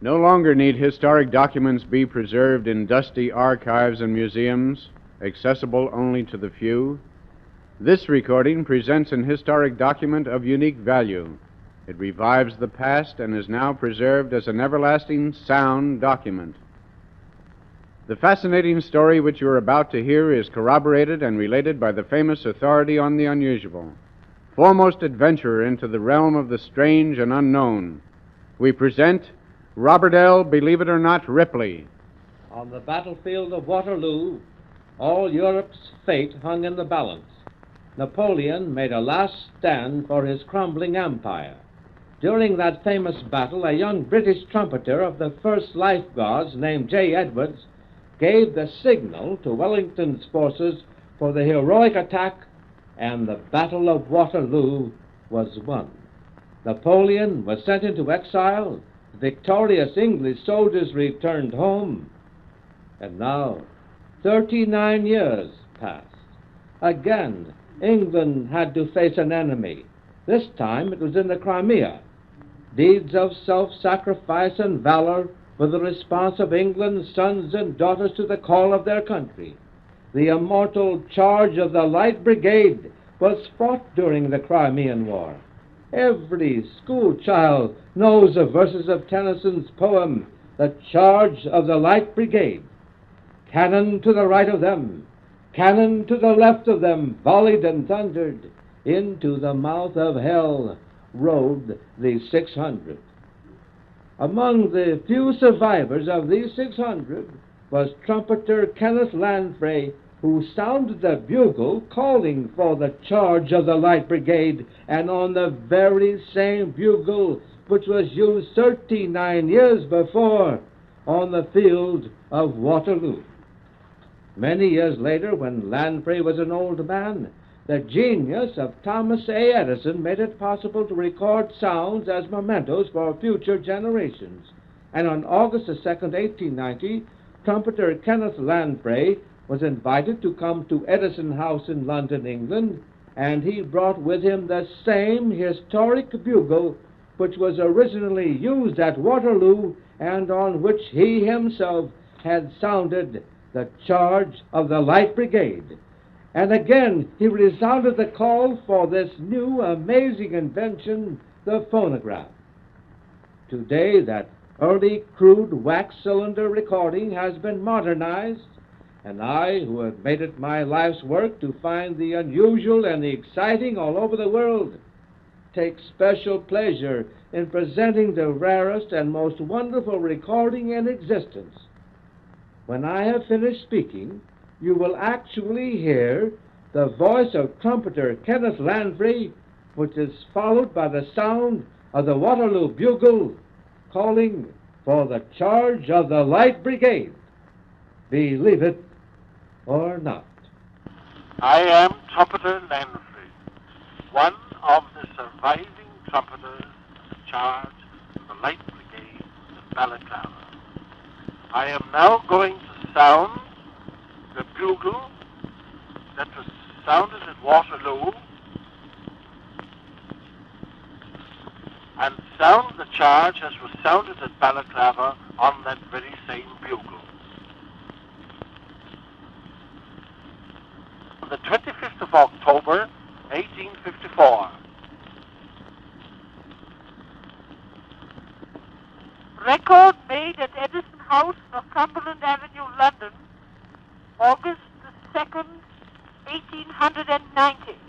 No longer need historic documents be preserved in dusty archives and museums, accessible only to the few. This recording presents an historic document of unique value. It revives the past and is now preserved as an everlasting sound document. The fascinating story which you are about to hear is corroborated and related by the famous authority on the unusual, foremost adventurer into the realm of the strange and unknown. We present Robert L., believe it or not, Ripley. On the battlefield of Waterloo, all Europe's fate hung in the balance. Napoleon made a last stand for his crumbling empire. During that famous battle, a young British trumpeter of the 1st Life Guards named J. Edwards gave the signal to Wellington's forces for the heroic attack, and the Battle of Waterloo was won. Napoleon was sent into exile. Victorious English soldiers returned home. And now, 39 years passed. Again, England had to face an enemy. This time it was in the Crimea. Deeds of self-sacrifice and valor were the response of England's sons and daughters to the call of their country. The immortal charge of the Light Brigade was fought during the Crimean War. Every school child knows the verses of Tennyson's poem, The Charge of the Light Brigade. Cannon to the right of them, cannon to the left of them, volleyed and thundered. Into the mouth of hell rode the 600. Among the few survivors of these 600 was trumpeter Kenneth Landfrey, who sounded the bugle calling for the charge of the Light Brigade, and on the very same bugle which was used 39 years before on the field of Waterloo. Many years later, when Landfrey was an old man, the genius of Thomas A. Edison made it possible to record sounds as mementos for future generations. And on August 2nd, 1890, trumpeter Kenneth Landfrey was invited to come to Edison House in London, England, and he brought with him the same historic bugle which was originally used at Waterloo and on which he himself had sounded the charge of the Light Brigade. And again he resounded the call for this new amazing invention, the phonograph. Today that early crude wax cylinder recording has been modernized, and I, who have made it my life's work to find the unusual and the exciting all over the world, take special pleasure in presenting the rarest and most wonderful recording in existence. When I have finished speaking, you will actually hear the voice of trumpeter Kenneth Landfrey, which is followed by the sound of the Waterloo bugle calling for the charge of the Light Brigade. Believe it or not. I am trumpeter Landfrey, one of the surviving trumpeters charged of the Light Brigade at Balaclava. I am now going to sound the bugle that was sounded at Waterloo and sound the charge as was sounded at Balaclava on that very same bugle. On the 25th of October, 1854. Record made at Edison House, Northumberland Avenue, London, August the 2nd, 1890.